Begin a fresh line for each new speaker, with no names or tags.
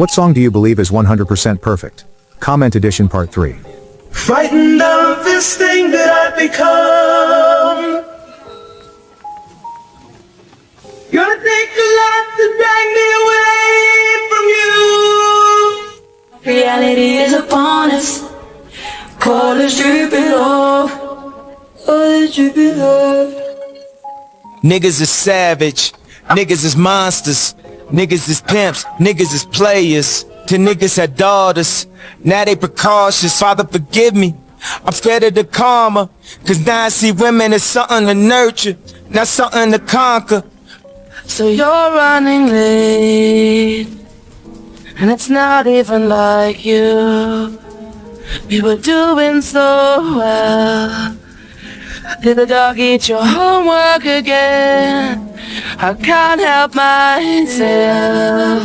What song do you believe is 100% perfect? Comment edition part 3.
Frightened of this thing that I've become. Gonna take a lot to drag me away from you.
Reality is upon us. Colors dripping off. Colors dripping off.
Niggas is savage, niggas is monsters, niggas is pimps, niggas is players. To niggas had daughters, now they precautious. Father forgive me, I'm scared of the karma. Cause now I see women as something to nurture, not something to conquer.
So you're running late, and it's not even like you. We were doing so well. Did the dog eat your homework again? I can't help myself.